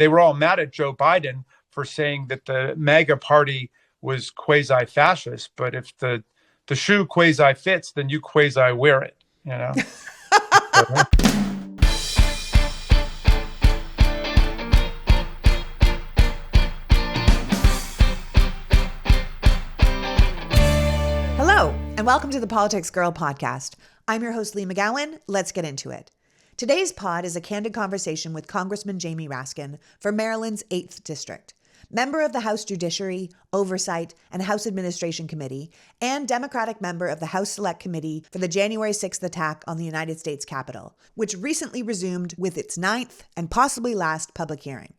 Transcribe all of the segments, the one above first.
they were all mad at Joe Biden for saying that the MAGA party was quasi-fascist. But if the shoe quasi fits, then you quasi wear it, you know? Hello, and welcome to the Politics Girl podcast. I'm your host, Lee McGowan. Let's get into it. Today's pod is a candid conversation with Congressman Jamie Raskin for Maryland's 8th District, member of the House Judiciary, Oversight, and House Administration Committee, and Democratic member of the House Select Committee for the January 6th attack on the United States Capitol, which recently resumed with its 9th and possibly last public hearing.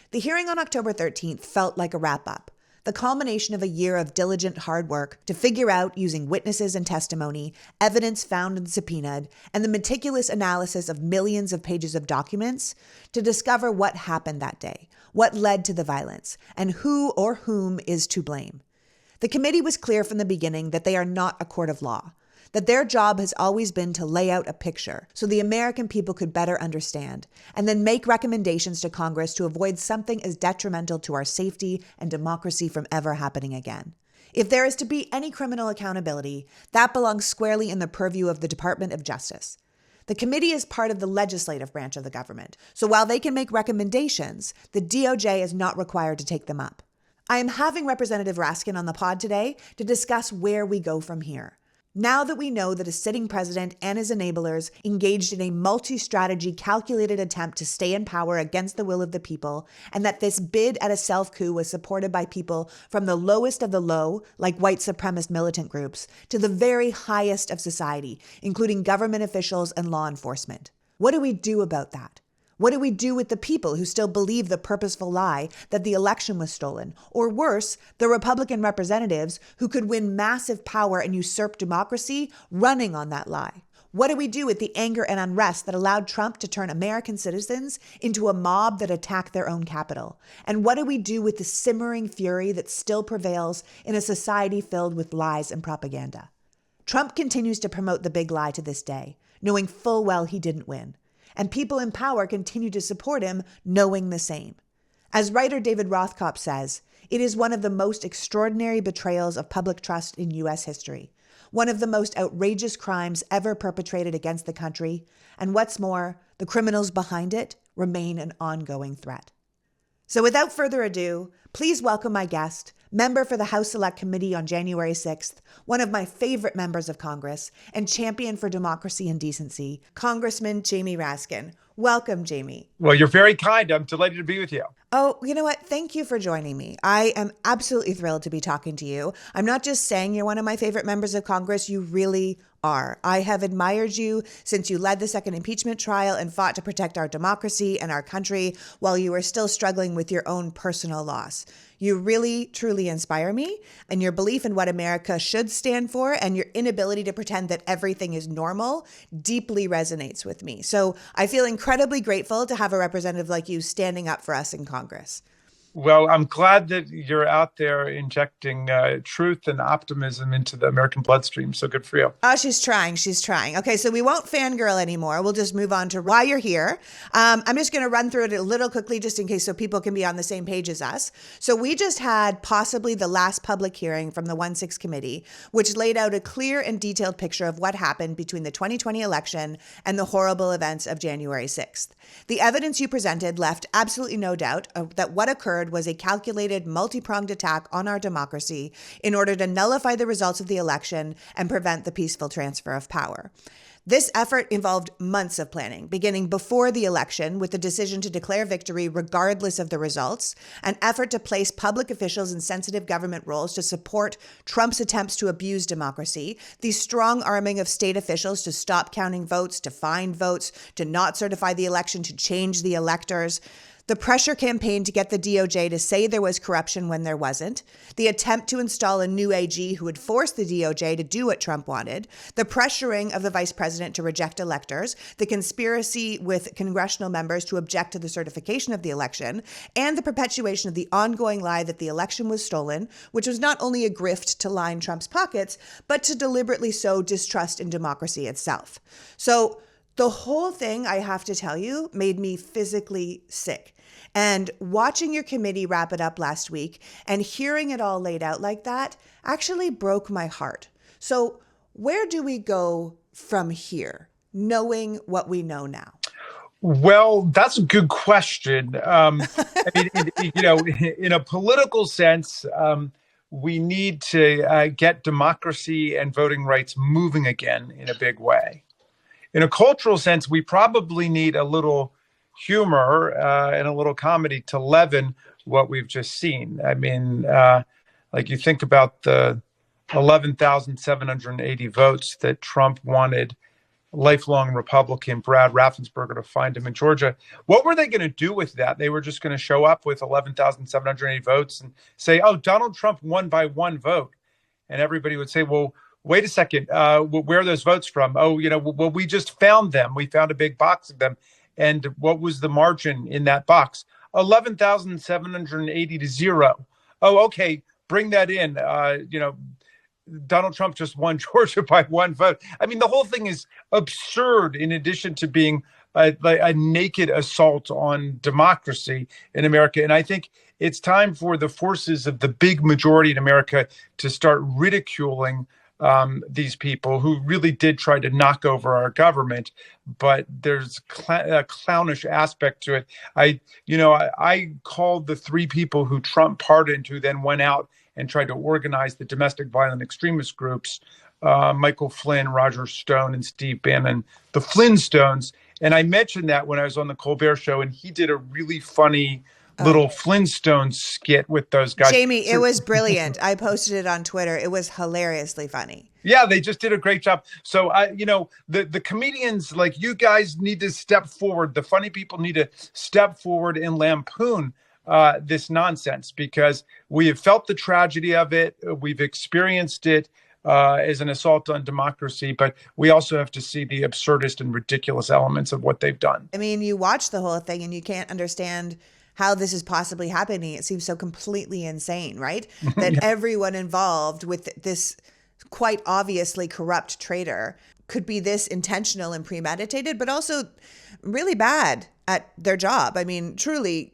The hearing on October 13th felt like a wrap-up, the culmination of a year of diligent hard work to figure out, using witnesses and testimony, evidence found and subpoenaed, and the meticulous analysis of millions of pages of documents to discover what happened that day, what led to the violence, and who or whom is to blame. The committee was clear from the beginning that they are not a court of law, that their job has always been to lay out a picture so the American people could better understand, and then make recommendations to Congress to avoid something as detrimental to our safety and democracy from ever happening again. If there is to be any criminal accountability, that belongs squarely in the purview of the Department of Justice. The committee is part of the legislative branch of the government, so while they can make recommendations, the DOJ is not required to take them up. I am having Representative Raskin on the pod today to discuss where we go from here. Now that we know that a sitting president and his enablers engaged in a multi-strategy calculated attempt to stay in power against the will of the people, and that this bid at a self-coup was supported by people from the lowest of the low, like white supremest militant groups, to the very highest of society, including government officials and law enforcement. What do we do about that? What do we do with the people who still believe the purposeful lie that the election was stolen? Or worse, the Republican representatives who could win massive power and usurp democracy running on that lie? What do we do with the anger and unrest that allowed Trump to turn American citizens into a mob that attacked their own capital? And what do we do with the simmering fury that still prevails in a society filled with lies and propaganda? Trump continues to promote the big lie to this day, knowing full well he didn't win. And people in power continue to support him, knowing the same. As writer David Rothkopf says, it is one of the most extraordinary betrayals of public trust in U.S. history, one of the most outrageous crimes ever perpetrated against the country, and what's more, the criminals behind it remain an ongoing threat. So without further ado, please welcome my guest, member for the House Select Committee on January 6th, one of my favorite members of Congress, and champion for democracy and decency, Congressman Jamie Raskin. Welcome, Jamie. Well, you're very kind. I'm delighted to be with you. Oh, you know what? Thank you for joining me. I am absolutely thrilled to be talking to you. I'm not just saying you're one of my favorite members of Congress. You really are. I have admired you since you led the second impeachment trial and fought to protect our democracy and our country while you were still struggling with your own personal loss. You really, truly inspire me, and your belief in what America should stand for and your inability to pretend that everything is normal deeply resonates with me. So I feel incredibly grateful to have a representative like you standing up for us in Congress. Well, I'm glad that you're out there injecting truth and optimism into the American bloodstream. So good for you. Oh, she's trying. She's trying. Okay, so we won't fangirl anymore. We'll just move on to why you're here. I'm just going to run through it a little quickly just in case so people can be on the same page as us. So we just had possibly the last public hearing from the 1-6 committee, which laid out a clear and detailed picture of what happened between the 2020 election and the horrible events of January 6th. The evidence you presented left absolutely no doubt that what occurred was a calculated, multi-pronged attack on our democracy in order to nullify the results of the election and prevent the peaceful transfer of power. This effort involved months of planning, beginning before the election with the decision to declare victory regardless of the results, an effort to place public officials in sensitive government roles to support Trump's attempts to abuse democracy, the strong arming of state officials to stop counting votes, to find votes, to not certify the election, to change the electors, the pressure campaign to get the DOJ to say there was corruption when there wasn't, the attempt to install a new AG who would force the DOJ to do what Trump wanted, the pressuring of the vice president to reject electors, the conspiracy with congressional members to object to the certification of the election, and the perpetuation of the ongoing lie that the election was stolen, which was not only a grift to line Trump's pockets, but to deliberately sow distrust in democracy itself. So the whole thing, I have to tell you, made me physically sick. And watching your committee wrap it up last week and hearing it all laid out like that actually broke my heart. So where do we go from here, knowing what we know now? Well, that's a good question. In a political sense, we need to get democracy and voting rights moving again in a big way. In a cultural sense, we probably need a little humor and a little comedy to leaven what we've just seen. Like you think about the 11,780 votes that Trump wanted lifelong Republican Brad Raffensperger to find him in Georgia. What were they going to do with that? They were just going to show up with 11,780 votes and say, oh, Donald Trump won by one vote. And everybody would say, well, wait a second, where are those votes from? Oh, well, we just found them. We found a big box of them. And what was the margin in that box? 11,780 to 0. Oh, okay, bring that in. Donald Trump just won Georgia by one vote. I mean, the whole thing is absurd in addition to being a naked assault on democracy in America. And I think it's time for the forces of the big majority in America to start ridiculing these people who really did try to knock over our government. But there's a clownish aspect to it. I called the three people who Trump pardoned who then went out and tried to organize the domestic violent extremist groups, Michael Flynn, Roger Stone, and Steve Bannon, the Flintstones. And I mentioned that when I was on the Colbert Show, and he did a really funny little Flintstones skit with those guys. Jamie, it was brilliant. I posted it on Twitter. It was hilariously funny. Yeah, they just did a great job. So, the comedians, like you guys, need to step forward. The funny people need to step forward and lampoon this nonsense, because we have felt the tragedy of it. We've experienced it as an assault on democracy, but we also have to see the absurdist and ridiculous elements of what they've done. I mean, you watch the whole thing and you can't understand how this is possibly happening. It seems so completely insane, right? That everyone involved with this quite obviously corrupt traitor could be this intentional and premeditated, but also really bad at their job. I mean, truly,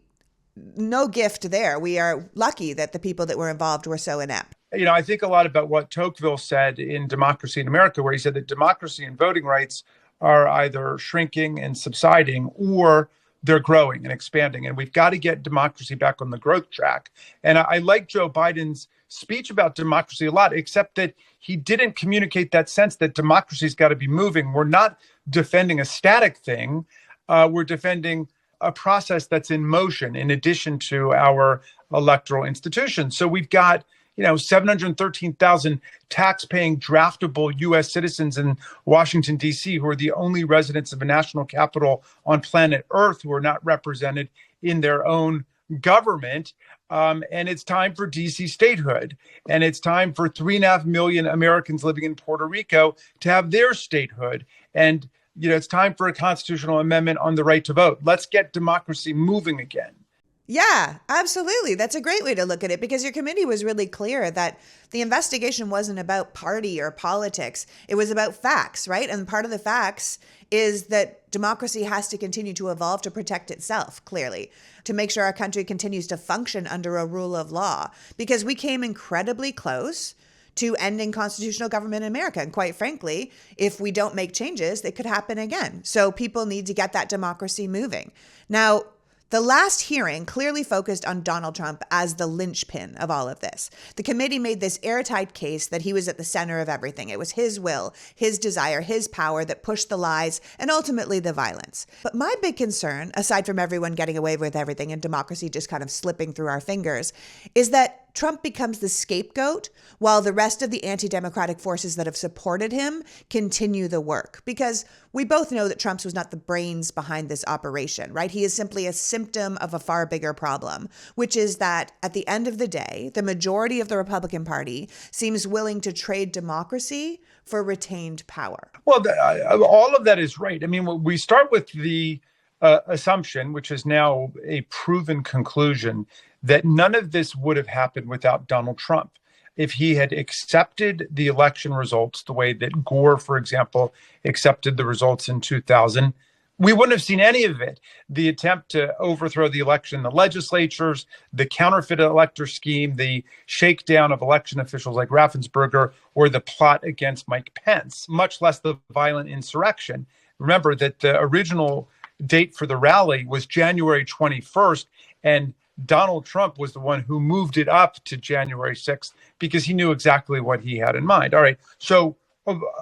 no gift there. We are lucky that the people that were involved were so inept. I think a lot about what Tocqueville said in Democracy in America, where he said that democracy and voting rights are either shrinking and subsiding, or they're growing and expanding. And we've got to get democracy back on the growth track. And I like Joe Biden's speech about democracy a lot, except that he didn't communicate that sense that democracy's got to be moving. We're not defending a static thing. We're defending a process that's in motion in addition to our electoral institutions. So we've got, 713,000 tax-paying draftable U.S. citizens in Washington, D.C., who are the only residents of a national capital on planet Earth who are not represented in their own government. And it's time for D.C. statehood. And it's time for 3.5 million Americans living in Puerto Rico to have their statehood. And it's time for a constitutional amendment on the right to vote. Let's get democracy moving again. Yeah, absolutely. That's a great way to look at it, because your committee was really clear that the investigation wasn't about party or politics. It was about facts, right? And part of the facts is that democracy has to continue to evolve to protect itself, clearly, to make sure our country continues to function under a rule of law, because we came incredibly close to ending constitutional government in America. And quite frankly, if we don't make changes, it could happen again. So people need to get that democracy moving. Now, the last hearing clearly focused on Donald Trump as the linchpin of all of this. The committee made this airtight case that he was at the center of everything. It was his will, his desire, his power that pushed the lies and ultimately the violence. But my big concern, aside from everyone getting away with everything and democracy just kind of slipping through our fingers, is that Trump becomes the scapegoat while the rest of the anti-democratic forces that have supported him continue the work. Because we both know that Trump's was not the brains behind this operation, right? He is simply a symptom of a far bigger problem, which is that at the end of the day, the majority of the Republican Party seems willing to trade democracy for retained power. Well, all of that is right. I mean, we start with the assumption, which is now a proven conclusion, that none of this would have happened without Donald Trump. If he had accepted the election results the way that Gore, for example, accepted the results in 2000, We wouldn't have seen any of it. The attempt to overthrow the election in the legislatures, the counterfeit elector scheme, the shakedown of election officials like Raffensperger, or the plot against Mike Pence, much less the violent insurrection. Remember that the original date for the rally was January 21st, and Donald Trump was the one who moved it up to January 6th because he knew exactly what he had in mind. All right. So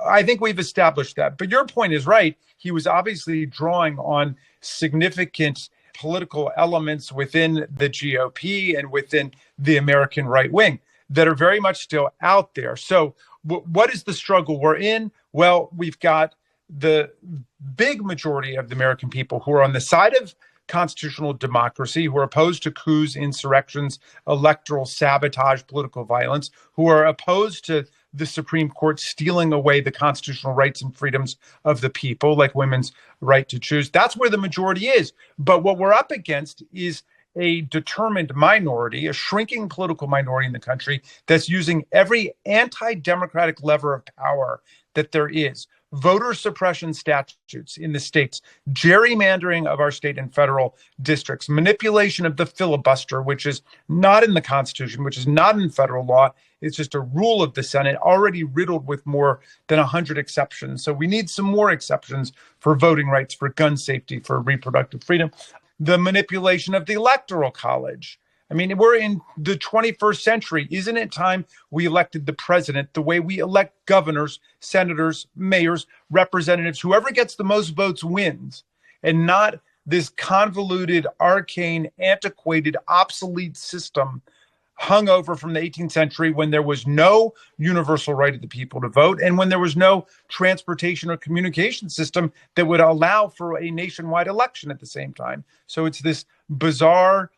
I think we've established that. But your point is right. He was obviously drawing on significant political elements within the GOP and within the American right wing that are very much still out there. So what is the struggle we're in? Well, we've got the big majority of the American people who are on the side of constitutional democracy, who are opposed to coups, insurrections, electoral sabotage, political violence, who are opposed to the Supreme Court stealing away the constitutional rights and freedoms of the people, like women's right to choose. That's where the majority is. But what we're up against is a determined minority, a shrinking political minority in the country that's using every anti-democratic lever of power that there is. Voter suppression statutes in the states, gerrymandering of our state and federal districts, manipulation of the filibuster, which is not in the Constitution, which is not in federal law. It's just a rule of the Senate, already riddled with more than 100 exceptions. So we need some more exceptions for voting rights, for gun safety, for reproductive freedom. The manipulation of the Electoral College. I mean, we're in the 21st century. Isn't it time we elected the president the way we elect governors, senators, mayors, representatives? Whoever gets the most votes wins, and not this convoluted, arcane, antiquated, obsolete system hung over from the 18th century when there was no universal right of the people to vote and when there was no transportation or communication system that would allow for a nationwide election at the same time. So it's this bizarre,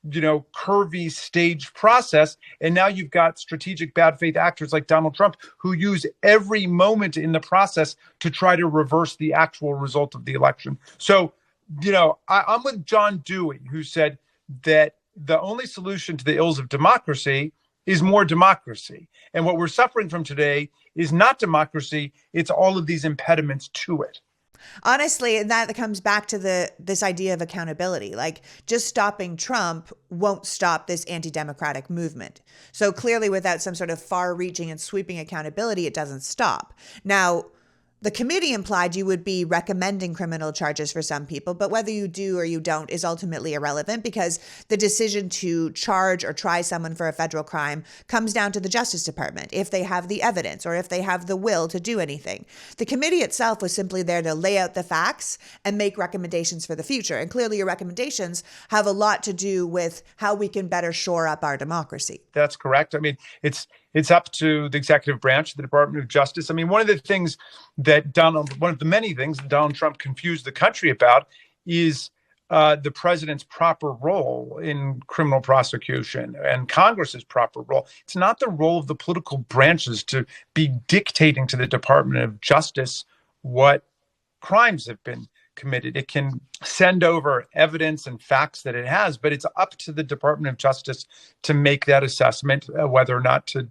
curvy staged process. And now you've got strategic bad faith actors like Donald Trump who use every moment in the process to try to reverse the actual result of the election. So, I'm with John Dewey, who said that the only solution to the ills of democracy is more democracy. And what we're suffering from today is not democracy. It's all of these impediments to it. Honestly, that comes back to this idea of accountability. Like, just stopping Trump won't stop this anti-democratic movement. So clearly, without some sort of far-reaching and sweeping accountability, it doesn't stop. Now, the committee implied you would be recommending criminal charges for some people, but whether you do or you don't is ultimately irrelevant because the decision to charge or try someone for a federal crime comes down to the Justice Department, if they have the evidence or if they have the will to do anything. The committee itself was simply there to lay out the facts and make recommendations for the future. And clearly your recommendations have a lot to do with how we can better shore up our democracy. That's correct. I mean, it's up to the executive branch, the Department of Justice. I mean, one of the many things that Donald Trump confused the country about is the president's proper role in criminal prosecution and Congress's proper role. It's not the role of the political branches to be dictating to the Department of Justice what crimes have been committed. It can send over evidence and facts that it has, but it's up to the Department of Justice to make that assessment, whether or not to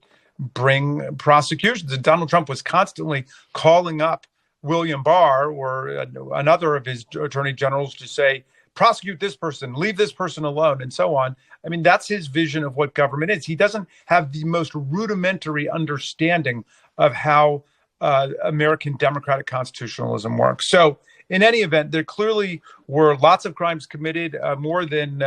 bring prosecutions. And Donald Trump was constantly calling up William Barr or another of his attorney generals to say, prosecute this person, leave this person alone, and so on. I mean, that's his vision of what government is. He doesn't have the most rudimentary understanding of how American democratic constitutionalism works. So in any event, there clearly were lots of crimes committed. More than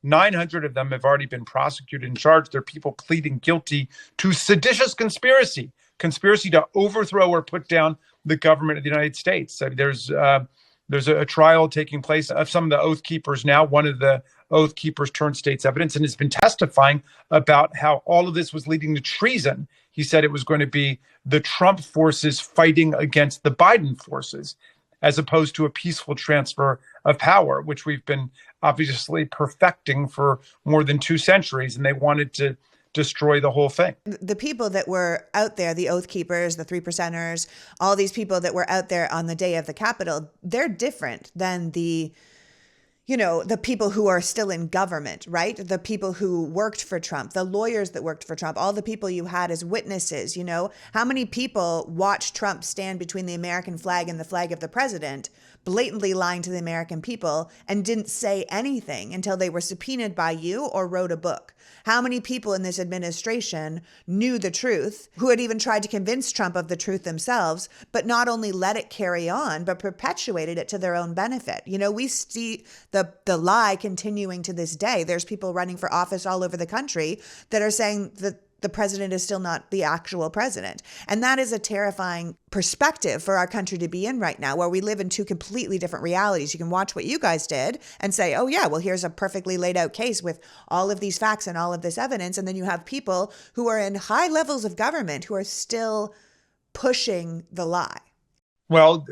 900 of them have already been prosecuted and charged. There are people pleading guilty to seditious conspiracy to overthrow or put down the government of the United States. I mean, there's a trial taking place of some of the Oath Keepers now. One of the Oath Keepers turned state's evidence and has been testifying about how all of this was leading to treason. He said it was going to be the Trump forces fighting against the Biden forces, as opposed to a peaceful transfer of power, which we've been obviously perfecting for more than 2 centuries. And they wanted to destroy the whole thing. The people that were out there, the Oath Keepers, the 3%ers, all these people that were out there on the day of the Capitol, they're different than the people who are still in government, right? The people who worked for Trump, the lawyers that worked for Trump, all the people you had as witnesses, how many people watched Trump stand between the American flag and the flag of the president blatantly lying to the American people and didn't say anything until they were subpoenaed by you or wrote a book? How many people in this administration knew the truth, who had even tried to convince Trump of the truth themselves, but not only let it carry on, but perpetuated it to their own benefit? You know, we see the lie continuing to this day. There's people running for office all over the country that are saying that the president is still not the actual president. And that is a terrifying perspective for our country to be in right now, where we live in two completely different realities. You can watch what you guys did and say, oh yeah, well, here's a perfectly laid out case with all of these facts and all of this evidence. And then you have people who are in high levels of government who are still pushing the lie. Well,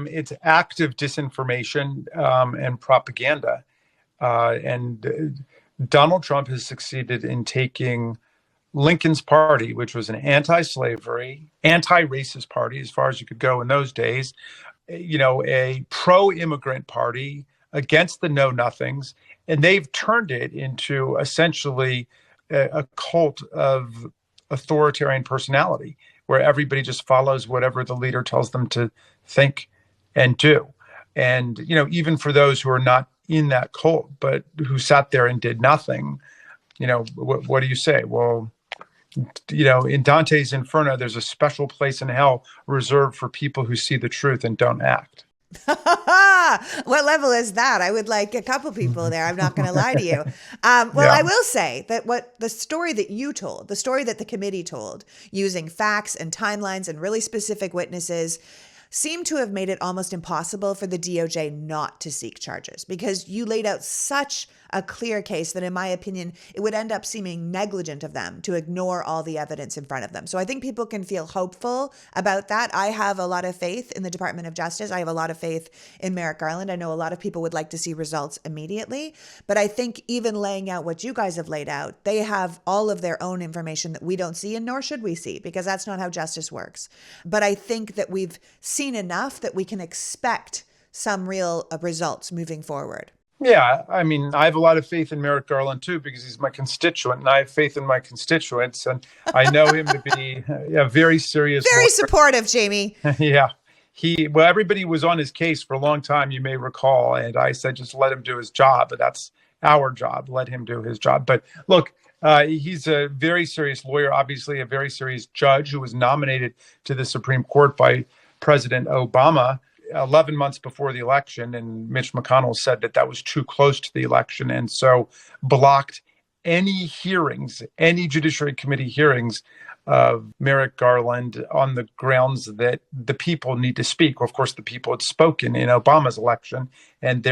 it's active disinformation and propaganda. And Donald Trump has succeeded in taking Lincoln's party, which was an anti-slavery, anti-racist party, as far as you could go in those days, you know, a pro-immigrant party against the know-nothings, and they've turned it into essentially a cult of authoritarian personality, where everybody just follows whatever the leader tells them to think and do. And, you know, even for those who are not in that cult, but who sat there and did nothing, you know, what do you say? Well, you know, in Dante's Inferno, there's a special place in hell reserved for people who see the truth and don't act. What level is that? I would like a couple people there. I'm not going to lie to you. I will say that what the story that you told, the story that the committee told, using facts and timelines and really specific witnesses, seemed to have made it almost impossible for the DOJ not to seek charges, because you laid out such a clear case that, in my opinion, it would end up seeming negligent of them to ignore all the evidence in front of them. So I think people can feel hopeful about that. I have a lot of faith in the Department of Justice. I have a lot of faith in Merrick Garland. I know a lot of people would like to see results immediately, but I think even laying out what you guys have laid out, they have all of their own information that we don't see, and nor should we see, because that's not how justice works. But I think that we've seen enough that we can expect some real results moving forward. Yeah, I mean, I have a lot of faith in Merrick Garland, too, because he's my constituent, and I have faith in my constituents, and I know him to be a very serious Very lawyer. supportive, Jamie. Yeah. Well, everybody was on his case for a long time, you may recall, and I said, just let him do his job, but that's our job, let him do his job. But look, he's a very serious lawyer, obviously a very serious judge who was nominated to the Supreme Court by President Obama 11 months before the election, and Mitch McConnell said that was too close to the election, and so blocked any hearings, any Judiciary Committee hearings of Merrick Garland on the grounds that the people need to speak. Well, of course, the people had spoken in Obama's election, and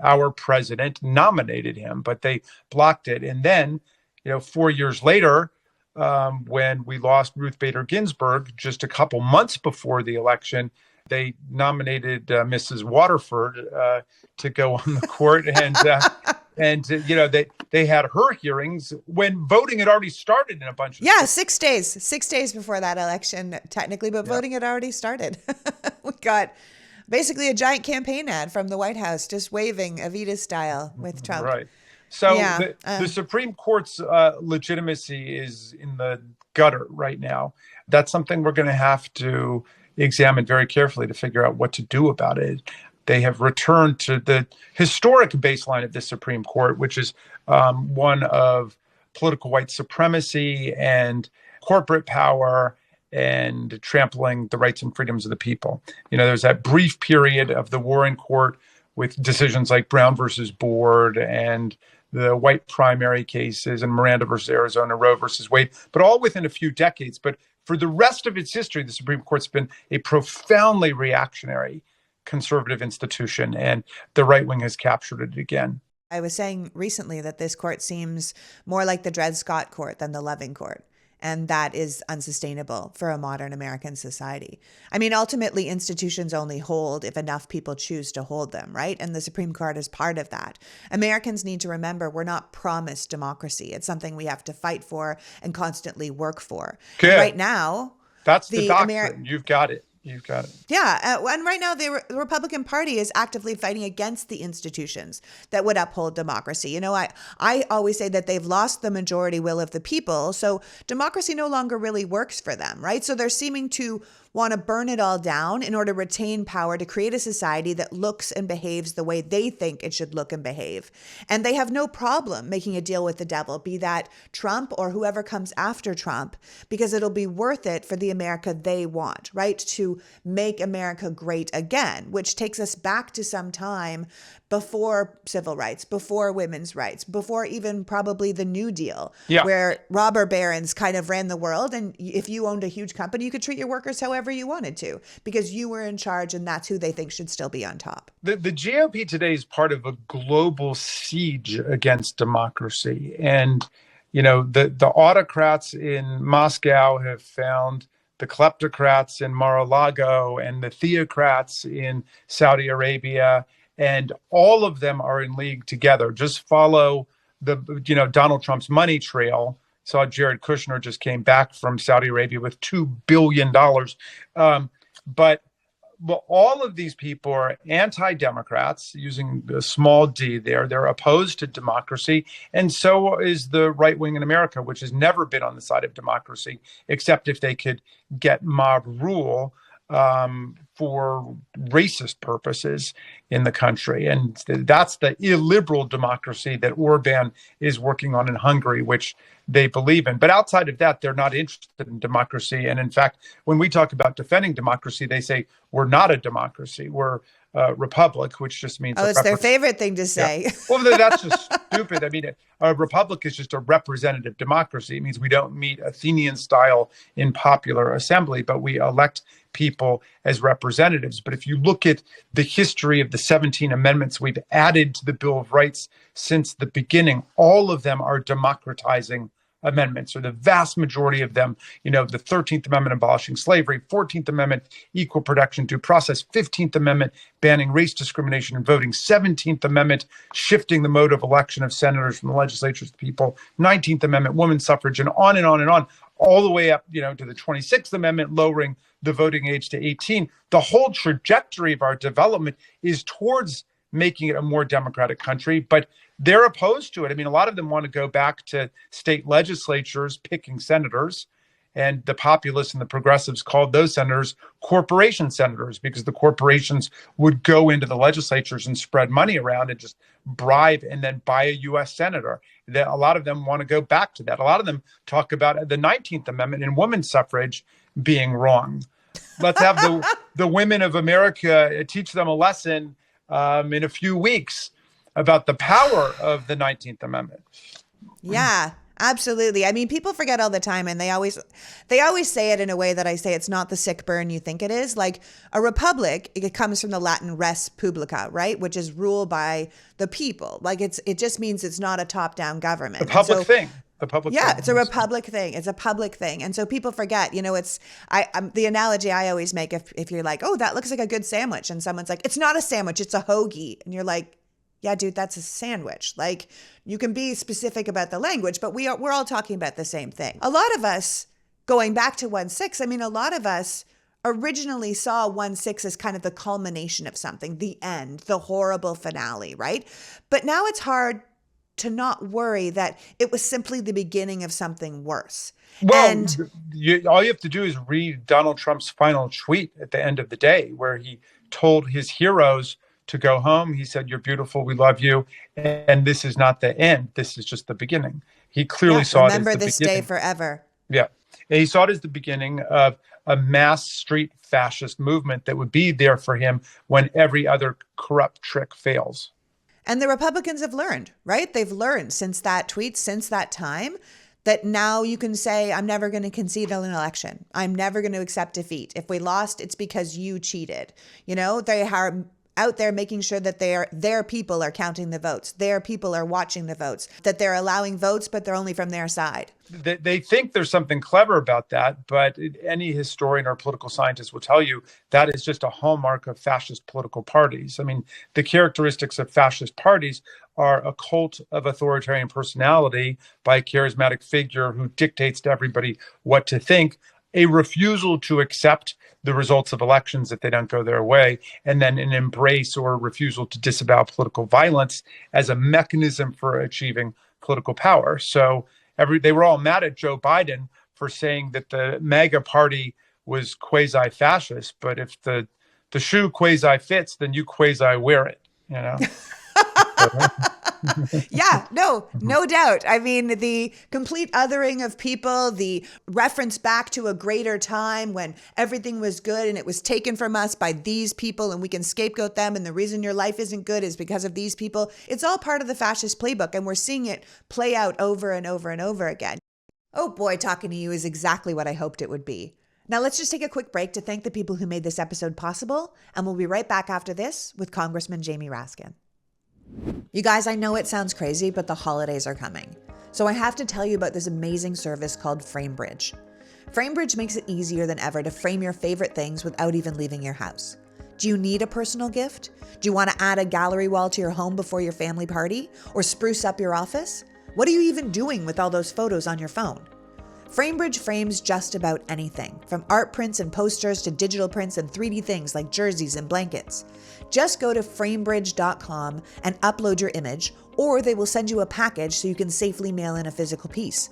our president nominated him, but they blocked it. And then, 4 years later, when we lost Ruth Bader Ginsburg, just a couple months before the election, they nominated Mrs. Waterford to go on the court, and they had her hearings when voting had already started in a bunch of states. 6 days before that election, technically, but voting had already started. We got basically a giant campaign ad from the White House, just waving Evita style with Trump. Right. So the Supreme Court's legitimacy is in the gutter right now. That's something we're going to have to examine very carefully to figure out what to do about it. They have returned to the historic baseline of the Supreme Court, which is one of political white supremacy and corporate power and trampling the rights and freedoms of the people. There's that brief period of the Warren Court with decisions like Brown versus Board and the white primary cases and Miranda versus Arizona, Roe versus Wade, but all within a few decades. But for the rest of its history, the Supreme Court's been a profoundly reactionary conservative institution, and the right wing has captured it again. I was saying recently that this court seems more like the Dred Scott court than the Loving court. And that is unsustainable for a modern American society. I mean, ultimately, institutions only hold if enough people choose to hold them, right? And the Supreme Court is part of that. Americans need to remember we're not promised democracy. It's something we have to fight for and constantly work for. Good. Right now, that's the doctrine. You've got it. You've got it. Yeah. And right now, the Republican Party is actively fighting against the institutions that would uphold democracy. I always say that they've lost the majority will of the people. So democracy no longer really works for them, right? So they're seeming to want to burn it all down in order to retain power to create a society that looks and behaves the way they think it should look and behave. And they have no problem making a deal with the devil, be that Trump or whoever comes after Trump, because it'll be worth it for the America they want, right? To make America great again, which takes us back to some time before civil rights, before women's rights, before even probably the New Deal, where robber barons kind of ran the world. And if you owned a huge company, you could treat your workers however you wanted to because you were in charge, and that's who they think should still be on top. The GOP today is part of a global siege against democracy. And, the autocrats in Moscow have found the kleptocrats in Mar-a-Lago and the theocrats in Saudi Arabia, and all of them are in league together. Just follow Donald Trump's money trail. Saw Jared Kushner just came back from Saudi Arabia with $2 billion. But all of these people are anti-democrats, using a small d there. They're opposed to democracy. And so is the right wing in America, which has never been on the side of democracy, except if they could get mob rule for racist purposes in the country. And that's the illiberal democracy that Orban is working on in Hungary, which they believe in. But outside of that, they're not interested in democracy. And in fact, when we talk about defending democracy, they say we're not a democracy. We're a republic, which just means... it's their favorite thing to say. Yeah. Well, that's just stupid. I mean, a republic is just a representative democracy. It means we don't meet Athenian style in popular assembly, but we elect people as representatives. But if you look at the history of the 17 amendments we've added to the Bill of Rights since the beginning, all of them are democratizing amendments, or the vast majority of them. The 13th Amendment abolishing slavery, 14th Amendment equal protection due process, 15th Amendment banning race discrimination in voting, 17th Amendment shifting the mode of election of senators from the legislatures to the people, 19th Amendment women's suffrage, and on and on and on, all the way up to the 26th Amendment lowering the voting age to 18. The whole trajectory of our development is towards making it a more democratic country, but they're opposed to it. I mean, a lot of them want to go back to state legislatures picking senators, and the populists and the progressives called those senators corporation senators because the corporations would go into the legislatures and spread money around and just bribe and then buy a U.S. senator. A lot of them want to go back to that. A lot of them talk about the 19th Amendment and women's suffrage being wrong. Let's have the women of America teach them a lesson in a few weeks about the power of the 19th Amendment. Yeah, absolutely. I mean, people forget all the time, and they always say it in a way that I say it's not the sick burn you think it is. Like a republic, it comes from the Latin res publica, right? Which is ruled by the people. Like it just means it's not a top-down government. A public thing. It's a republic thing. It's a public thing. And so people forget, the analogy I always make if you're like, oh, that looks like a good sandwich. And someone's like, it's not a sandwich, it's a hoagie. And you're like, yeah, dude, that's a sandwich. Like, you can be specific about the language, but we're all talking about the same thing. A lot of us, going back to 1/6, I mean, a lot of us originally saw 1/6 as kind of the culmination of something, the end, the horrible finale, right? But now it's hard to not worry that it was simply the beginning of something worse. Well, all you have to do is read Donald Trump's final tweet at the end of the day, where he told his heroes to go home. He said, "You're beautiful. We love you. And this is not the end. This is just the beginning." He clearly saw it as the beginning. Remember this day forever. Yeah. And he saw it as the beginning of a mass street fascist movement that would be there for him when every other corrupt trick fails. And the Republicans have learned, right? They've learned since that tweet, since that time, that now you can say, I'm never going to concede an election. I'm never going to accept defeat. If we lost, it's because you cheated. They are out there making sure that their people are counting the votes. Their people are watching the votes, that they're allowing votes, but they're only from their side. They think there's something clever about that, but any historian or political scientist will tell you that is just a hallmark of fascist political parties. I mean, the characteristics of fascist parties are a cult of authoritarian personality by a charismatic figure who dictates to everybody what to think, a refusal to accept the results of elections if they don't go their way, and then an embrace or refusal to disavow political violence as a mechanism for achieving political power. So they were all mad at Joe Biden for saying that the MAGA party was quasi-fascist. But if the shoe quasi fits, then you quasi wear it, you know? Yeah, no doubt. I mean, the complete othering of people, the reference back to a greater time when everything was good and it was taken from us by these people and we can scapegoat them. And the reason your life isn't good is because of these people. It's all part of the fascist playbook. And we're seeing it play out over and over and over again. Oh boy, talking to you is exactly what I hoped it would be. Now let's just take a quick break to thank the people who made this episode possible. And we'll be right back after this with Congressman Jamie Raskin. You guys, I know it sounds crazy, but the holidays are coming. So I have to tell you about this amazing service called FrameBridge. FrameBridge makes it easier than ever to frame your favorite things without even leaving your house. Do you need a personal gift? Do you want to add a gallery wall to your home before your family party? Or spruce up your office? What are you even doing with all those photos on your phone? FrameBridge frames just about anything, from art prints and posters to digital prints and 3D things like jerseys and blankets. Just go to framebridge.com and upload your image, or they will send you a package so you can safely mail in a physical piece.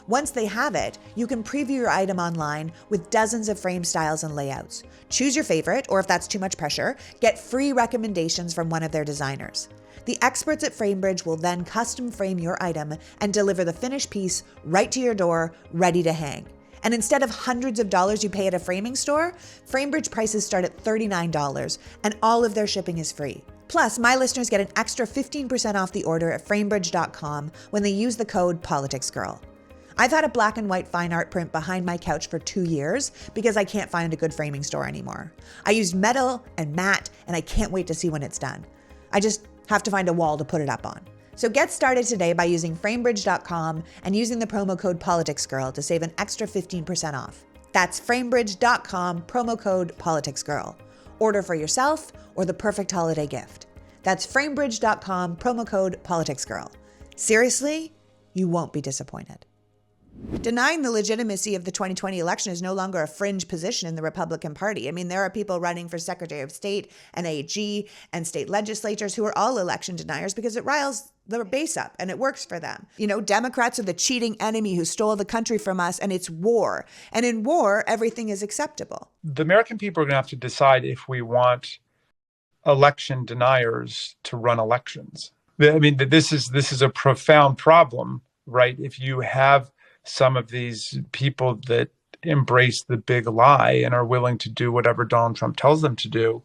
Once they have it, you can preview your item online with dozens of frame styles and layouts. Choose your favorite, or if that's too much pressure, get free recommendations from one of their designers. The experts at FrameBridge will then custom frame your item and deliver the finished piece right to your door, ready to hang. And instead of hundreds of dollars you pay at a framing store, FrameBridge prices start at $39, and all of their shipping is free. Plus, my listeners get an extra 15% off the order at framebridge.com when they use the code PoliticsGirl. I've had a black and white fine art print behind my couch for 2 years because I can't find a good framing store anymore. I used metal and matte, and I can't wait to see when it's done. I just have to find a wall to put it up on. So get started today by using framebridge.com and using the promo code PoliticsGirl to save an extra 15% off. That's framebridge.com, promo code PoliticsGirl. Order for yourself or the perfect holiday gift. That's framebridge.com, promo code PoliticsGirl. Seriously, you won't be disappointed. Denying the legitimacy of the 2020 election is no longer a fringe position in the Republican Party. I mean, there are people running for Secretary of State and AG and state legislatures who are all election deniers because it riles the base up and it works for them. You know, Democrats are the cheating enemy who stole the country from us, and it's war. And in war, everything is acceptable. The American people are going to have to decide if we want election deniers to run elections. I mean, this is a profound problem, right? If you have some of these people that embrace the big lie and are willing to do whatever Donald Trump tells them to do,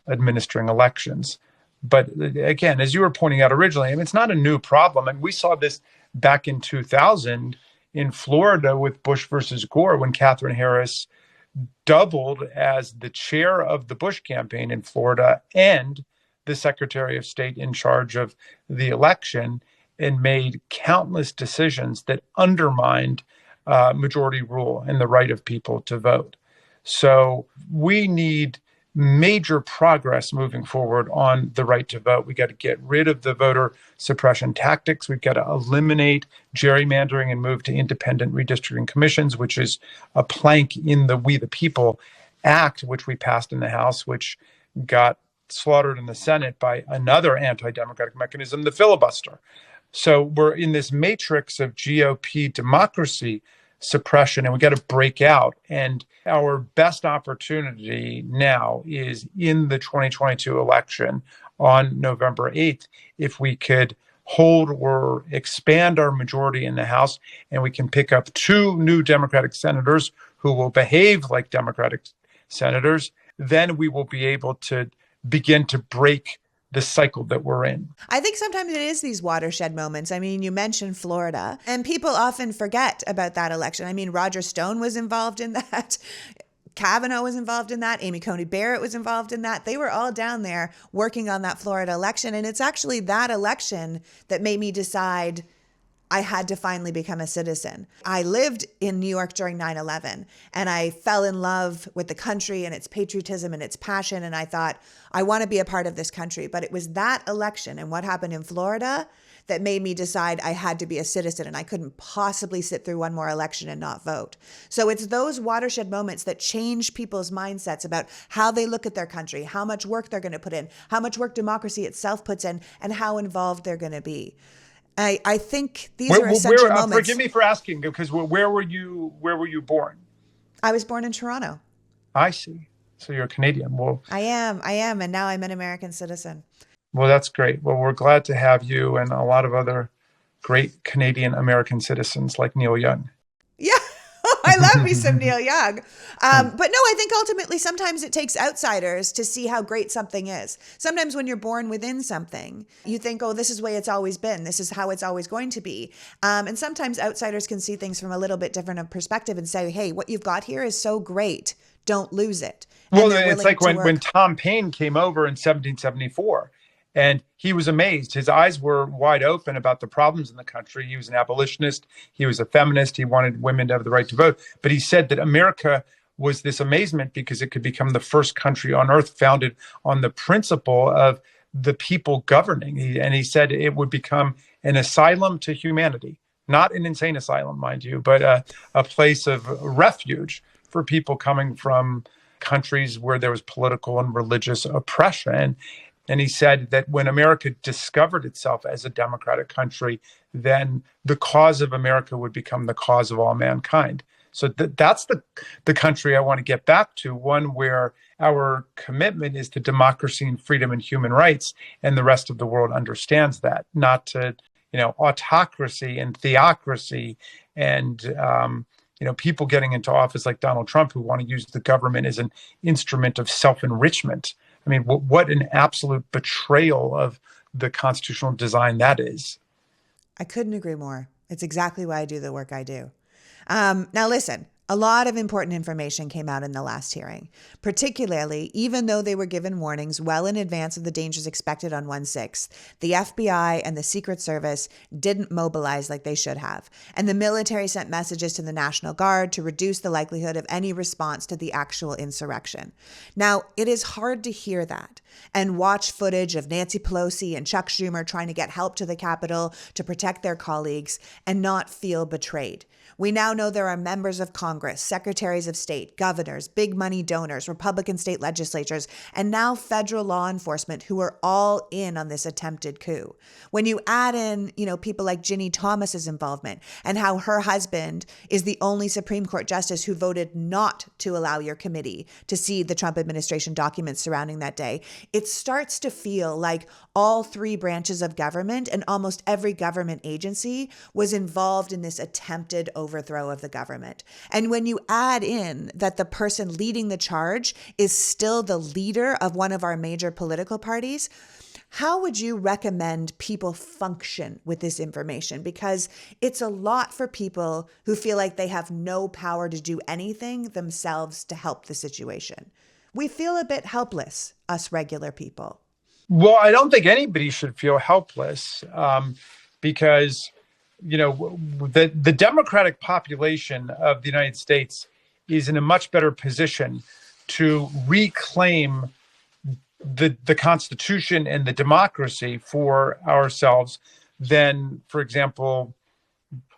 administering elections. But again, as you were pointing out originally, I mean, it's not a new problem. And we saw this back in 2000 in Florida with Bush versus Gore, when Katherine Harris doubled as the chair of the Bush campaign in Florida and the Secretary of State in charge of the election, and made countless decisions that undermined majority rule and the right of people to vote. So we need major progress moving forward on the right to vote. We got to get rid of the voter suppression tactics. We've got to eliminate gerrymandering and move to independent redistricting commissions, which is a plank in the We the People Act, which we passed in the House, which got slaughtered in the Senate by another anti-democratic mechanism, the filibuster. So we're in this matrix of GOP democracy suppression, and we got to break out. And our best opportunity now is in the 2022 election on November 8th. If we could hold or expand our majority in the House, and we can pick up 2 new Democratic senators who will behave like Democratic senators, then we will be able to begin to break the cycle that we're in. I think sometimes it is these watershed moments. I mean, you mentioned Florida, and people often forget about that election. I mean, Roger Stone was involved in that. Kavanaugh was involved in that. Amy Coney Barrett was involved in that. They were all down there working on that Florida election. And it's actually that election that made me decide I had to finally become a citizen. I lived in New York during 9/11, and I fell in love with the country and its patriotism and its passion. And I thought, I want to be a part of this country. But it was that election and what happened in Florida that made me decide I had to be a citizen, and I couldn't possibly sit through one more election and not vote. So it's those watershed moments that change people's mindsets about how they look at their country, how much work they're going to put in, how much work democracy itself puts in, and how involved they're going to be. I think these are essential moments. Forgive me for asking, because where were you born? I was born in Toronto. I see. So you're a Canadian. Well, I am. And now I'm an American citizen. well, that's great. Well, we're glad to have you and a lot of other great Canadian American citizens like Neil Young. Yeah. I love me some Neil Young. But no, I think ultimately sometimes it takes outsiders to see how great something is. Sometimes when you're born within something, you think, oh, this is the way it's always been. This is how it's always going to be. And sometimes outsiders can see things from a little bit different of perspective and say, hey, what you've got here is so great. Don't lose it. Well, it's like when Tom Paine came over in 1774. And he was amazed. His eyes were wide open about the problems in the country. He was an abolitionist. He was a feminist. He wanted women to have the right to vote. But he said that America was this amazement because it could become the first country on earth founded on the principle of the people governing. And he said it would become an asylum to humanity, not an insane asylum, mind you, but a place of refuge for people coming from countries where there was political and religious oppression. And he said that when America discovered itself as a democratic country, then the cause of America would become the cause of all mankind. So that's the country I want to get back to, one where our commitment is to democracy and freedom and human rights, and the rest of the world understands that, not to, autocracy and theocracy and, people getting into office like Donald Trump who want to use the government as an instrument of self-enrichment. I mean, what an absolute betrayal of the constitutional design that is. I couldn't agree more. It's exactly why I do the work I do. Now, listen, a lot of important information came out in the last hearing, particularly even though they were given warnings well in advance of the dangers expected on 1/6. The FBI and the Secret Service didn't mobilize like they should have. And the military sent messages to the National Guard to reduce the likelihood of any response to the actual insurrection. Now, it is hard to hear that and watch footage of Nancy Pelosi and Chuck Schumer trying to get help to the Capitol to protect their colleagues and not feel betrayed. We now know there are members of Congress, secretaries of state, governors, big money donors, Republican state legislatures, and now federal law enforcement who are all in on this attempted coup. When you add in, people like Ginny Thomas's involvement and how her husband is the only Supreme Court justice who voted not to allow your committee to see the Trump administration documents surrounding that day, it starts to feel like all three branches of government and almost every government agency was involved in this attempted overthrow of the government. And when you add in that the person leading the charge is still the leader of one of our major political parties, how would you recommend people function with this information? Because it's a lot for people who feel like they have no power to do anything themselves to help the situation. We feel a bit helpless, us regular people. Well, I don't think anybody should feel helpless because the democratic population of the United States is in a much better position to reclaim the Constitution and the democracy for ourselves than, for example,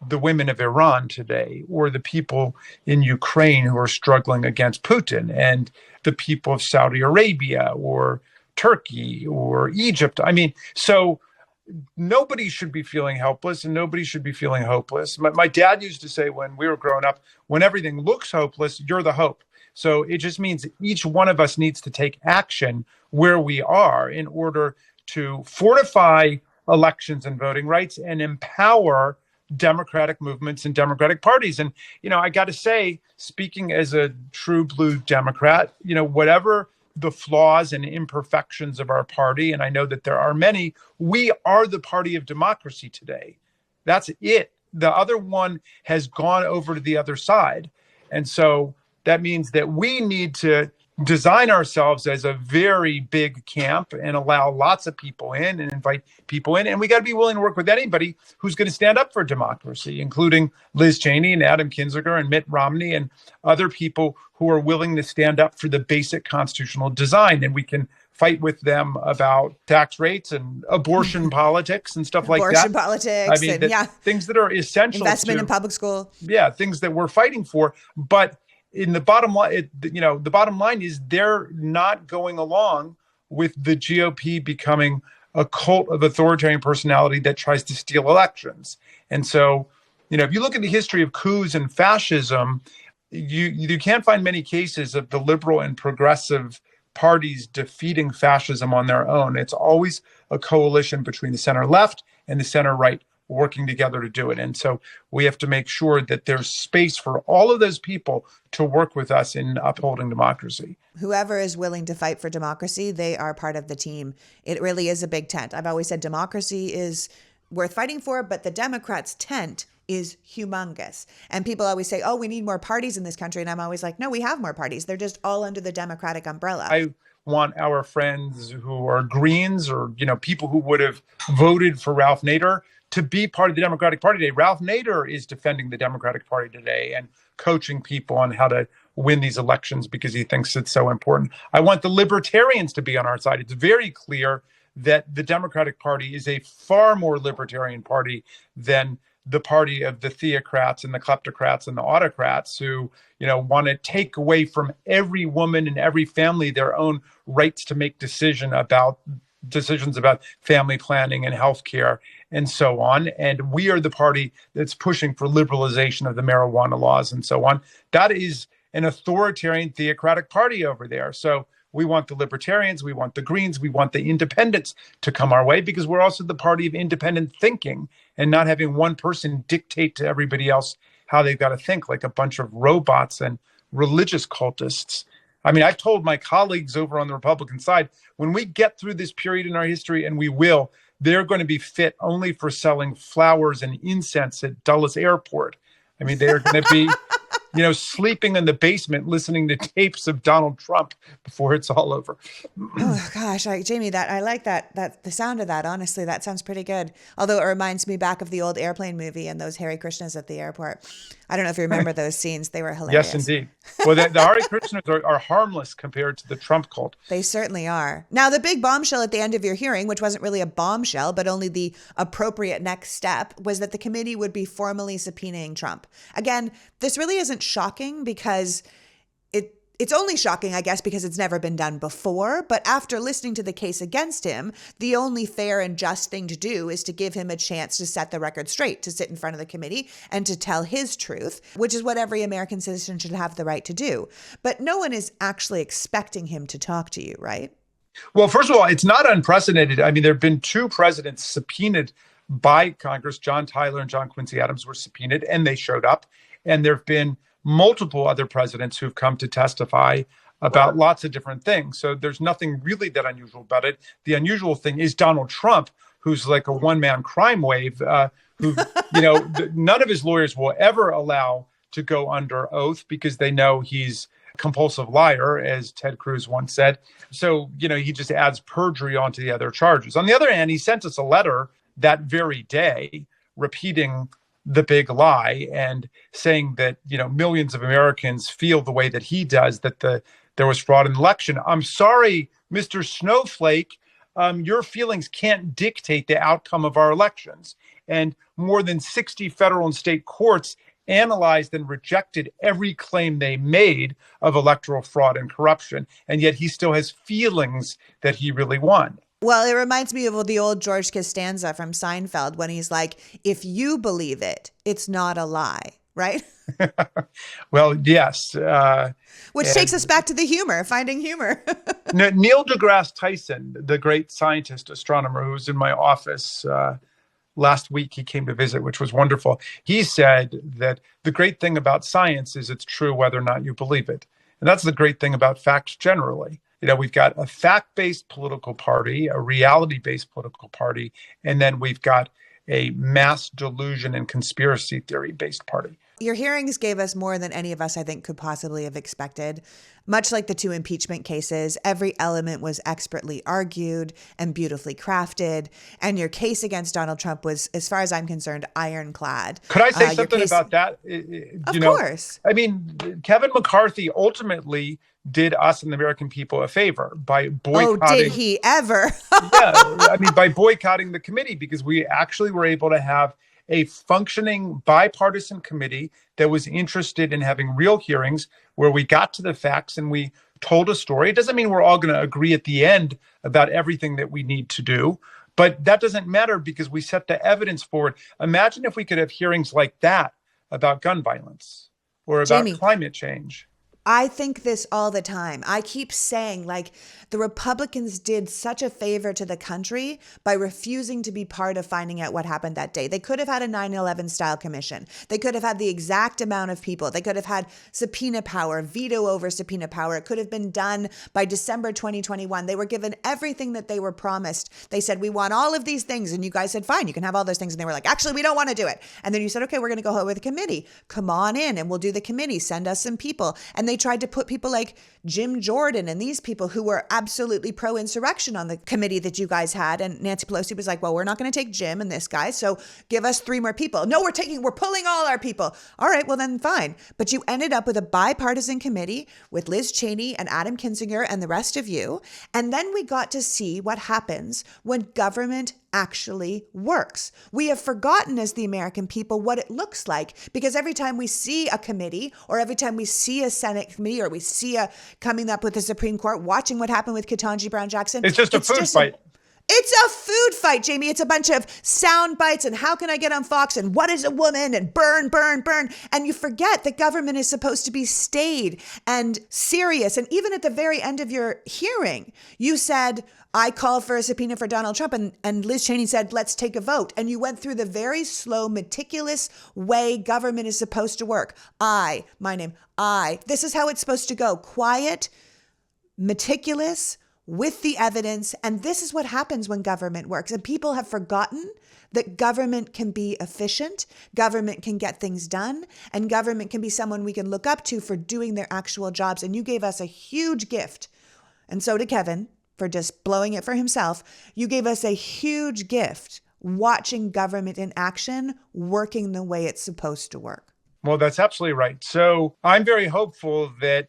the women of Iran today, or the people in Ukraine who are struggling against Putin, and the people of Saudi Arabia or Turkey or Egypt. I mean, so nobody should be feeling helpless and nobody should be feeling hopeless. My dad used to say when we were growing up, when everything looks hopeless, you're the hope. So it just means each one of us needs to take action where we are in order to fortify elections and voting rights and empower democratic movements and democratic parties. And, I got to say, speaking as a true blue Democrat, whatever the flaws and imperfections of our party, and I know that there are many, we are the party of democracy today. That's it. The other one has gone over to the other side. And so that means that we need to design ourselves as a very big camp and allow lots of people in and invite people in. And we got to be willing to work with anybody who's going to stand up for democracy, including Liz Cheney and Adam Kinzinger and Mitt Romney and other people who are willing to stand up for the basic constitutional design. And we can fight with them about tax rates and abortion politics and stuff like that. Abortion politics. I mean, things that are essential. Investment in public school. Yeah, things that we're fighting for. But in the bottom line, the bottom line is they're not going along with the GOP becoming a cult of authoritarian personality that tries to steal elections. And so, if you look at the history of coups and fascism, you can't find many cases of the liberal and progressive parties defeating fascism on their own. It's always a coalition between the center left and the center right working together to do it. And so we have to make sure that there's space for all of those people to work with us in upholding democracy. Whoever is willing to fight for democracy, they are part of the team. It really is a big tent. I've always said democracy is worth fighting for, but the Democrats' tent is humongous. And people always say, oh, we need more parties in this country. And I'm always like, no, we have more parties. They're just all under the Democratic umbrella. I want our friends who are Greens or, people who would have voted for Ralph Nader to be part of the Democratic Party today. Ralph Nader is defending the Democratic Party today and coaching people on how to win these elections because he thinks it's so important. I want the libertarians to be on our side. It's very clear that the Democratic Party is a far more libertarian party than the party of the theocrats and the kleptocrats and the autocrats who, want to take away from every woman and every family their own rights to make decisions about family planning and healthcare and so on. And we are the party that's pushing for liberalization of the marijuana laws and so on. That is an authoritarian theocratic party over there. So we want the libertarians, we want the Greens, we want the independents to come our way because we're also the party of independent thinking and not having one person dictate to everybody else how they've got to think like a bunch of robots and religious cultists. I mean, I've told my colleagues over on the Republican side, when we get through this period in our history, and we will, they're going to be fit only for selling flowers and incense at Dulles Airport. I mean, they're going to be, sleeping in the basement, listening to tapes of Donald Trump before it's all over. Oh gosh, Jamie, I like that the sound of that. Honestly, that sounds pretty good. Although it reminds me back of the old Airplane movie and those Hare Krishnas at the airport. I don't know if you remember those scenes. They were hilarious. Yes, indeed. Well, the Hare Krishnas are harmless compared to the Trump cult. They certainly are. Now, the big bombshell at the end of your hearing, which wasn't really a bombshell, but only the appropriate next step, was that the committee would be formally subpoenaing Trump. Again, this really isn't shocking because it's only shocking, I guess, because it's never been done before. But after listening to the case against him, the only fair and just thing to do is to give him a chance to set the record straight, to sit in front of the committee and to tell his truth, which is what every American citizen should have the right to do. But no one is actually expecting him to talk to you, right? Well, first of all, it's not unprecedented. I mean, there have been two presidents subpoenaed by Congress. John Tyler and John Quincy Adams were subpoenaed, and they showed up. And there have been multiple other presidents who've come to testify about lots of different things. So there's nothing really that unusual about it. The unusual thing is Donald Trump, who's like a one-man crime wave, who, none of his lawyers will ever allow to go under oath because they know he's a compulsive liar, as Ted Cruz once said. So, he just adds perjury onto the other charges. On the other hand, he sent us a letter that very day repeating the big lie and saying that, millions of Americans feel the way that he does, that there was fraud in the election. I'm sorry, Mr. Snowflake, your feelings can't dictate the outcome of our elections. And more than 60 federal and state courts analyzed and rejected every claim they made of electoral fraud and corruption. And yet he still has feelings that he really won. Well, it reminds me of the old George Costanza from Seinfeld when he's like, if you believe it, it's not a lie, right? Well, yes. Which takes us back to the humor, finding humor. Neil deGrasse Tyson, the great scientist, astronomer who was in my office last week, he came to visit, which was wonderful. He said that the great thing about science is it's true whether or not you believe it. And that's the great thing about facts generally. We've got a fact-based political party, a reality-based political party, and then we've got a mass delusion and conspiracy theory-based party. Your hearings gave us more than any of us, I think, could possibly have expected. Much like the two impeachment cases, every element was expertly argued and beautifully crafted. And your case against Donald Trump was, as far as I'm concerned, ironclad. Could I say something about that? Of course. I mean, Kevin McCarthy ultimately did us and the American people a favor by boycotting. Oh, did he ever? By boycotting the committee, because we actually were able to have a functioning bipartisan committee that was interested in having real hearings where we got to the facts and we told a story. It doesn't mean we're all going to agree at the end about everything that we need to do, but that doesn't matter because we set the evidence forward. Imagine if we could have hearings like that about gun violence. or about Jamie, climate change. I think this all the time. I keep saying, like, the Republicans did such a favor to the country by refusing to be part of finding out what happened that day. They could have had a 9/11 style commission. They could have had the exact amount of people. They could have had subpoena power, veto over subpoena power. It could have been done by December 2021. They were given everything that they were promised. They said, we want all of these things. And you guys said, fine, you can have all those things. And they were like, actually, we don't want to do it. And then you said, okay, we're going to go with a committee. Come on in and we'll do the committee. Send us some people. And they tried to put people like Jim Jordan and these people who were absolutely pro-insurrection on the committee that you guys had. And Nancy Pelosi was like, well, we're not going to take Jim and this guy, so give us 3 more people. No, we're pulling all our people. All right, well then fine. But you ended up with a bipartisan committee with Liz Cheney and Adam Kinzinger and the rest of you. And then we got to see what happens when government actually works. We have forgotten as the American people what it looks like, because every time we see a committee or every time we see a Senate committee or we see a coming up with the Supreme Court, watching what happened with Ketanji Brown Jackson. It's just a food fight. It's a food fight, Jamie. It's a bunch of sound bites and how can I get on Fox and what is a woman and burn, burn, burn. And you forget that government is supposed to be staid and serious. And even at the very end of your hearing, you said, I call for a subpoena for Donald Trump. And Liz Cheney said, let's take a vote. And you went through the very slow, meticulous way government is supposed to work. My name. This is how it's supposed to go. Quiet, meticulous, with the evidence. And this is what happens when government works. And people have forgotten that government can be efficient, government can get things done, and government can be someone we can look up to for doing their actual jobs. And you gave us a huge gift. And so did Kevin for just blowing it for himself. You gave us a huge gift watching government in action, working the way it's supposed to work. Well, that's absolutely right. So I'm very hopeful that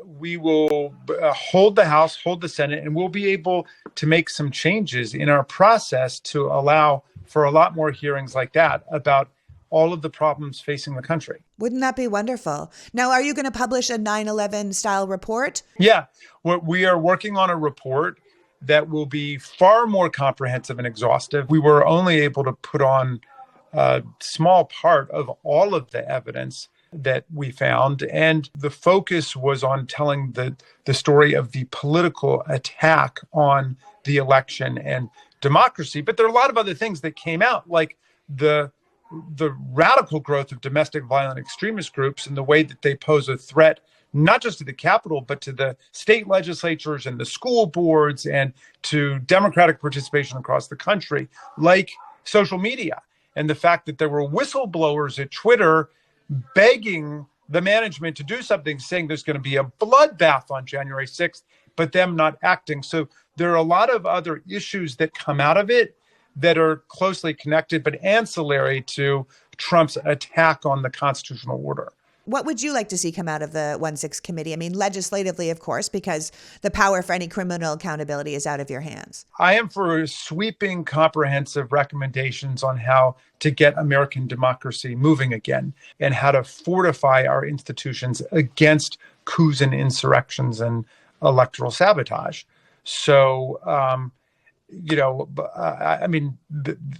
we will hold the House, hold the Senate, and we'll be able to make some changes in our process to allow for a lot more hearings like that about all of the problems facing the country. Wouldn't that be wonderful? Now, are you going to publish a 9/11 style report? Yeah, we are working on a report that will be far more comprehensive and exhaustive. We were only able to put on a small part of all of the evidence that we found. And the focus was on telling the story of the political attack on the election and democracy. But there are a lot of other things that came out, like the radical growth of domestic violent extremist groups and the way that they pose a threat, not just to the Capitol, but to the state legislatures and the school boards and to democratic participation across the country, like social media. And the fact that there were whistleblowers at Twitter begging the management to do something, saying there's going to be a bloodbath on January 6th, but them not acting. So there are a lot of other issues that come out of it that are closely connected, but ancillary to Trump's attack on the constitutional order. What would you like to see come out of the 1-6 committee? I mean, legislatively, of course, because the power for any criminal accountability is out of your hands. I am for sweeping, comprehensive recommendations on how to get American democracy moving again and how to fortify our institutions against coups and insurrections and electoral sabotage. So,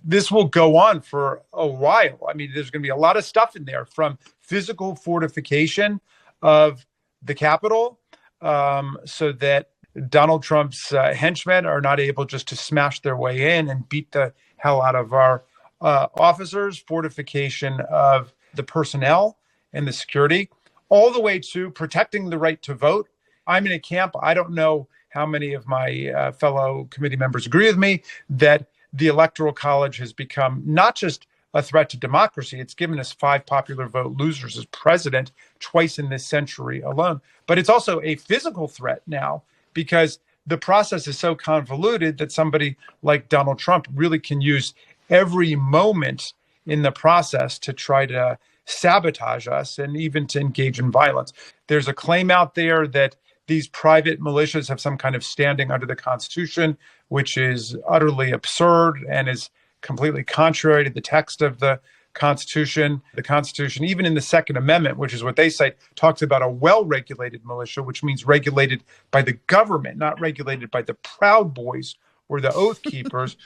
this will go on for a while. I mean, there's going to be a lot of stuff in there, from physical fortification of the Capitol so that Donald Trump's henchmen are not able just to smash their way in and beat the hell out of our officers, fortification of the personnel and the security, all the way to protecting the right to vote. I'm in a camp. I don't know how many of my fellow committee members agree with me that the Electoral College has become not just a threat to democracy. It's given us 5 popular vote losers as president twice in this century alone. But it's also a physical threat now, because the process is so convoluted that somebody like Donald Trump really can use every moment in the process to try to sabotage us and even to engage in violence. There's a claim out there that these private militias have some kind of standing under the Constitution, which is utterly absurd and is completely contrary to the text of the Constitution. The Constitution, even in the Second Amendment, which is what they cite, talks about a well-regulated militia, which means regulated by the government, not regulated by the Proud Boys or the Oath Keepers.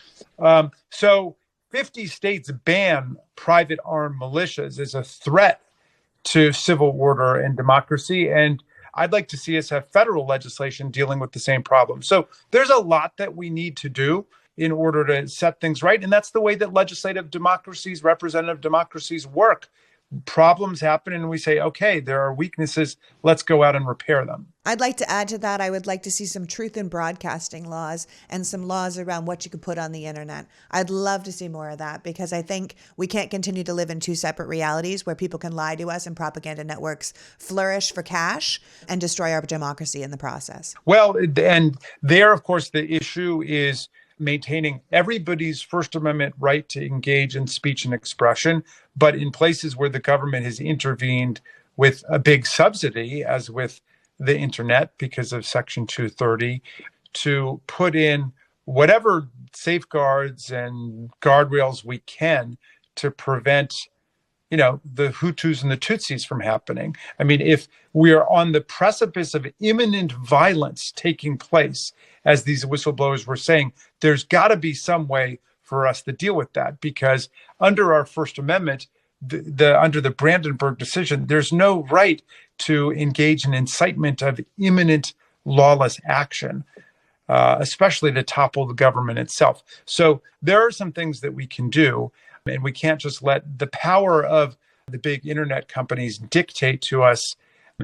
So 50 states ban private armed militias as a threat to civil order and democracy. And I'd like to see us have federal legislation dealing with the same problem. So there's a lot that we need to do in order to set things right. And that's the way that legislative democracies, representative democracies work. Problems happen and we say, okay, there are weaknesses. Let's go out and repair them. I'd like to add to that. I would like to see some truth in broadcasting laws and some laws around what you could put on the internet. I'd love to see more of that because I think we can't continue to live in two separate realities where people can lie to us and propaganda networks flourish for cash and destroy our democracy in the process. Well, and there, of course, the issue is maintaining everybody's First Amendment right to engage in speech and expression. But in places where the government has intervened with a big subsidy, as with the internet because of Section 230, to put in whatever safeguards and guardrails we can to prevent, the Hutus and the Tutsis from happening. I mean, if we are on the precipice of imminent violence taking place, as these whistleblowers were saying, there's got to be some way for us to deal with that, because under our First Amendment, under the Brandenburg decision, there's no right to engage in incitement of imminent lawless action, especially to topple the government itself. So there are some things that we can do, and we can't just let the power of the big internet companies dictate to us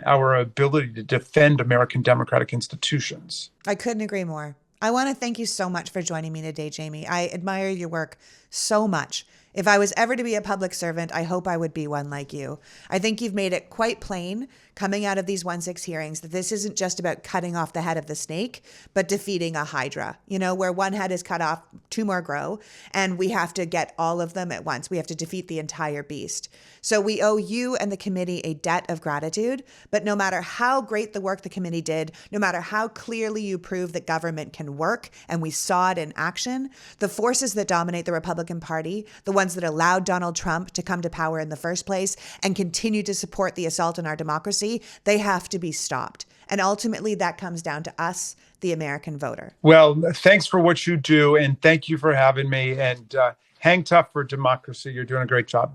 our ability to defend American democratic institutions. I couldn't agree more. I want to thank you so much for joining me today, Jamie. I admire your work so much. If I was ever to be a public servant, I hope I would be one like you. I think you've made it quite plain coming out of these 1-6 hearings that this isn't just about cutting off the head of the snake, but defeating a hydra, where one head is cut off, two more grow, and we have to get all of them at once. We have to defeat the entire beast. So we owe you and the committee a debt of gratitude, but no matter how great the work the committee did, no matter how clearly you prove that government can work, and we saw it in action, the forces that dominate the Republican Party, the ones that allowed Donald Trump to come to power in the first place and continue to support the assault on our democracy, they have to be stopped. And ultimately, that comes down to us, the American voter. Well, thanks for what you do, and thank you for having me. And hang tough for democracy. You're doing a great job.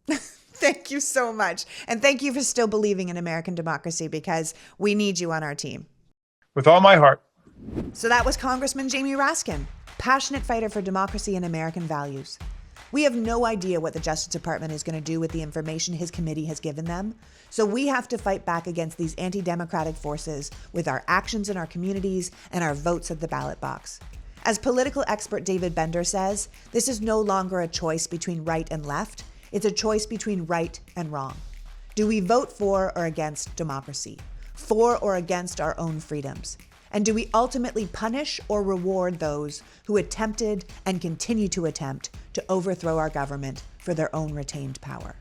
Thank you so much. And thank you for still believing in American democracy, because we need you on our team. With all my heart. So that was Congressman Jamie Raskin, passionate fighter for democracy and American values. We have no idea what the Justice Department is going to do with the information his committee has given them. So we have to fight back against these anti-democratic forces with our actions in our communities and our votes at the ballot box. As political expert David Bender says, this is no longer a choice between right and left. It's a choice between right and wrong. Do we vote for or against democracy? For or against our own freedoms? And do we ultimately punish or reward those who attempted and continue to attempt to overthrow our government for their own retained power?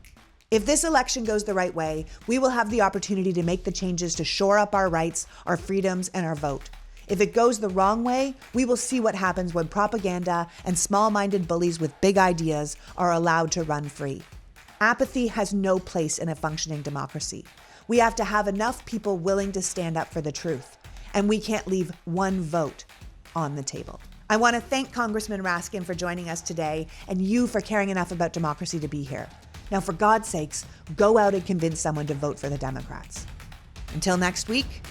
If this election goes the right way, we will have the opportunity to make the changes to shore up our rights, our freedoms, and our vote. If it goes the wrong way, we will see what happens when propaganda and small-minded bullies with big ideas are allowed to run free. Apathy has no place in a functioning democracy. We have to have enough people willing to stand up for the truth. And we can't leave one vote on the table. I want to thank Congressman Raskin for joining us today, and you for caring enough about democracy to be here. Now, for God's sakes, go out and convince someone to vote for the Democrats. Until next week,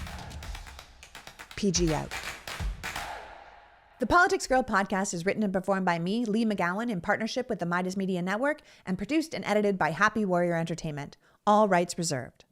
PG out. The Politics Girl podcast is written and performed by me, Lee McGowan, in partnership with the Midas Media Network, and produced and edited by Happy Warrior Entertainment. All rights reserved.